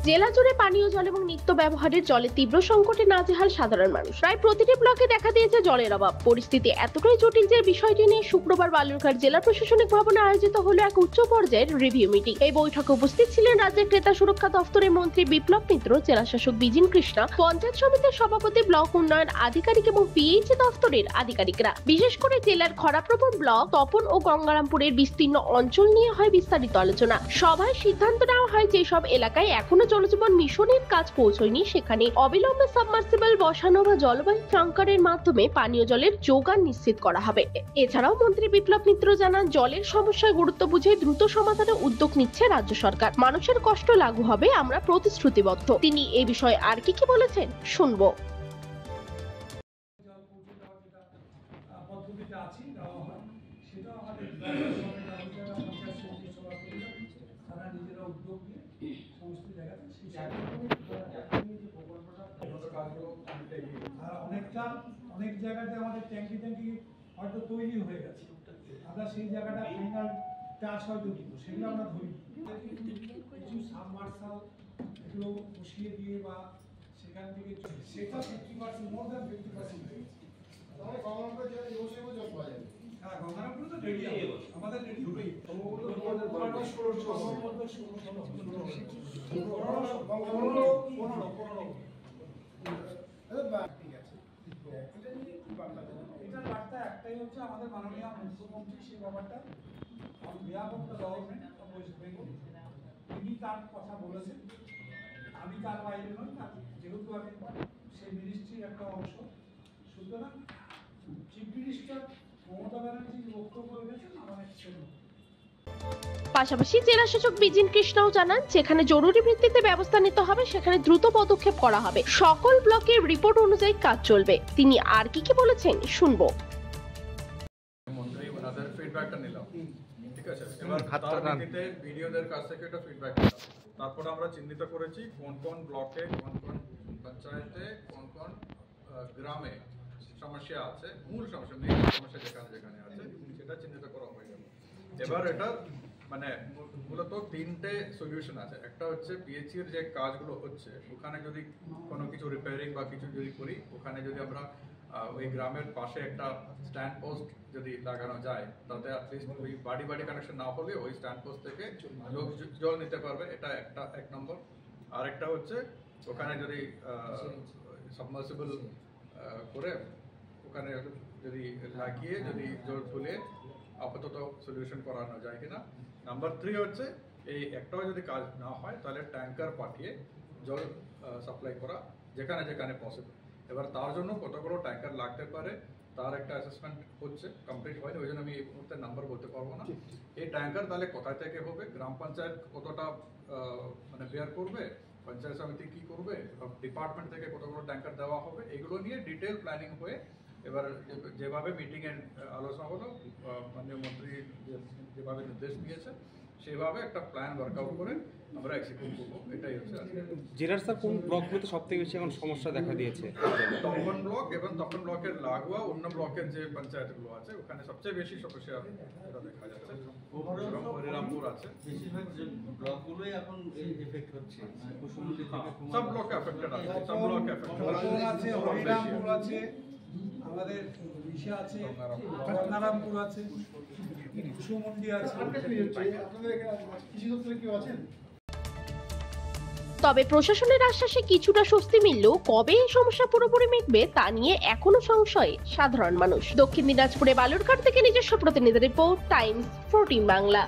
জেলা জুড়ে পানীয় জল এবং নিত্য ব্যবহারের জলে তীব্র সংকটে নাজেহাল সাধারণ মানুষ। প্রায় প্রতিটি ব্লকে দেখা দিয়েছে জলের অভাব। পরিস্থিতি এতটাই জটিল যে বিষয়টি নিয়ে শুক্রবার বালুরঘাট জেলা প্রশাসনিক ভবনে আয়োজিত হলো এক উচ্চ পর্যায়ের রিভিউ মিটিং। এই বৈঠকে উপস্থিত ছিলেন রাজ্যের ক্রেতা সুরক্ষা দপ্তরের মন্ত্রী বিপ্লব মিত্র, জেলা শাসক বিজিন কৃষ্ণা, পঞ্চায়েত সমিতির সভাপতি, ব্লক উন্নয়ন আধিকারিক এবং পিএইচ দপ্তরের আধিকারিকরা। বিশেষ করে জেলার খরাপ্রবণ ব্লক তপন ও গঙ্গারামপুরের বিস্তীর্ণ অঞ্চল নিয়ে হয় বিস্তারিত আলোচনা। সভায় সিদ্ধান্ত নেওয়া হয় যেসব এলাকায় এখনো জলজীবন মিশনের কাজ পৌঁছয়নি সেখানে অবিলম্বে সাবমার্সিবল বসানো বা জলবায়ু ট্যাঙ্কারের মাধ্যমে পানীয় জলের যোগান নিশ্চিত করা হবে। এছাড়াও মন্ত্রী বিপ্লব মিত্র জানান, জলের সমস্যার গুরুত্ব বুঝে দ্রুত সমাধানে উদ্যোগ নিচ্ছে রাজ্য সরকার। মানুষের কষ্ট লাঘু হবে, আমরা প্রতিশ্রুতিবদ্ধ। তিনি এই বিষয়ে আর কি বলেছেন শুনবো। অনেক জায়গাতে আমাদের ট্যাঙ্কি হয়তো তৈরি হয়ে গেছে, আমরা সেই জায়গাটা ফাইনাল টাচ হয়তো দিব, সেগুলো আমরা ধরি কিছু সাবমার্সাল এগুলো বসিয়ে দিয়ে বা সেখান থেকে সেটা 50% মোর দ্যান 50% হয়ে গেছে। তাহলে গঙ্গারামপুরে যেটা ইউসেবল জল পাওয়া যাবে। হ্যাঁ, গঙ্গারামপুরে তো রেডি আছে, আমাদের রেডি হয়ে এটার বার্তা একটাই হচ্ছে, আমাদের মাননীয় মুখ্যমন্ত্রী সেই ব্যাপারটা on behalf of the government of West Bengal তিনি তার কথা বলেছেন। আমি তার বাইরে নই, যেহেতু আমি সেই মিনিস্ট্রির একটা অংশ, সুতরাং চিফ মিনিস্টার মমতা ব্যানার্জি বক্তব্য রেখেছেন আমাদের ছিল। পাশাপাশি জেলা শাসক বিজিন কৃষ্ণাও জানান, যেখানে জরুরি ভিত্তিতে ব্যবস্থা নিতে হবে সেখানে দ্রুত পদক্ষেপ করা হবে। সকল ব্লকের রিপোর্ট অনুযায়ী কাজ চলবে। তিনি আর কি বলেছেন শুনবো। মন্ত্রী ওনাদের ফিডব্যাকটা নিলাম, ঠিক আছে। এবার তার ভিত্তিতে ভিডিওদের কাছ থেকে একটা ফিডব্যাক নিলাম। তারপর আমরা চিহ্নিত করেছি কোন কোন ব্লকে, কোন কোন পঞ্চায়েতে, কোন কোন গ্রামে সমস্যা আছে, মূল সমস্যা মেইন সমস্যা যেখানে যেখানে আছে সেটা চিহ্নিত করা হয়ে গেল। এবার এটা মানে মূলত তিনটে সলিউশন আছে। একটা হচ্ছে পিএইচির যে কাজগুলো হচ্ছে ওখানে যদি কোনো কিছু রিপেয়ারিং বা কিছু যদি করি, ওখানে যদি আমরা ওই গ্রামের পাশে একটা স্ট্যান্ড পোস্ট যদি লাগানো যায়, তাতে অ্যাটলিস্ট ওই বাড়ি কানেকশন না হলে ওই স্ট্যান্ড পোস্ট থেকে জল নিতে পারবে, এটা এক নম্বর। আরেকটা হচ্ছে ওখানে যদি সাবমার্সিবল করে ওখানে যদি লাগিয়ে যদি জল তুলে আপাতত সলিউশন করানো যায় কিনা। নাম্বার 3 হচ্ছে এই একটাও যদি কাজ না হয় তাহলে ট্যাঙ্কার পাঠিয়ে জল সাপ্লাই করা যেখানে যেখানে পসিবল। এবার তার জন্য কতগুলো ট্যাঙ্কার লাগতে পারে তার একটা অ্যাসেসমেন্ট হচ্ছে, কমপ্লিট হয়নি, ওই জন্য আমি এই মুহূর্তে নাম্বার বলতে পারবো না। এই ট্যাঙ্কার তাহলে কোথায় থেকে হবে, গ্রাম পঞ্চায়েত কতটা মানে বেয়ার করবে, পঞ্চায়েত সমিতি কি করবে, ডিপার্টমেন্ট থেকে কতগুলো ট্যাঙ্কার দেওয়া হবে, এগুলো নিয়ে ডিটেল প্ল্যানিং হয়ে এবার যেভাবে মিটিংয়ে আলোচনা হলো, মাননীয় মন্ত্রী যেভাবে নির্দেশ দিয়েছে সেভাবে একটা প্ল্যান ওয়ার্কআউট করে আমরা এক্সিকিউট করবো। এটাই হচ্ছে জেলার স্যার কোন ব্লকগুলোতে সবথেকে বেশি এখন সমস্যা দেখা দিয়েছে? তপন ব্লক এবং তপন ব্লকের লাগোয়া অন্য ব্লকের যে পঞ্চায়েতগুলো আছে ওখানে সবচেয়ে বেশি সমস্যা দেখা যাচ্ছে। এবং হরিরামপুর আছে, বেশিরভাগ ব্লকগুলোই এখন এফেক্ট হচ্ছে, সব ব্লকে এফেক্টেড আছে, সব ব্লকে এফেক্টেড আছে, হরিরামপুর আছে, আমাদের ইসে আছে, গঙ্গারামপুর আছে, কুসুমুন্ডি আছে। তবে প্রশাসনের আশ্বাসে কিছুটা স্বস্তি মিললেও কবে এই সমস্যা পুরোপুরি মিটবে তা নিয়ে এখনো সংশয়ে সাধারণ মানুষ। দক্ষিণ দিনাজপুরে বালুরঘাট থেকে নিজস্ব প্রতিনিধি রিপোর্ট, টাইমস 14 বাংলা।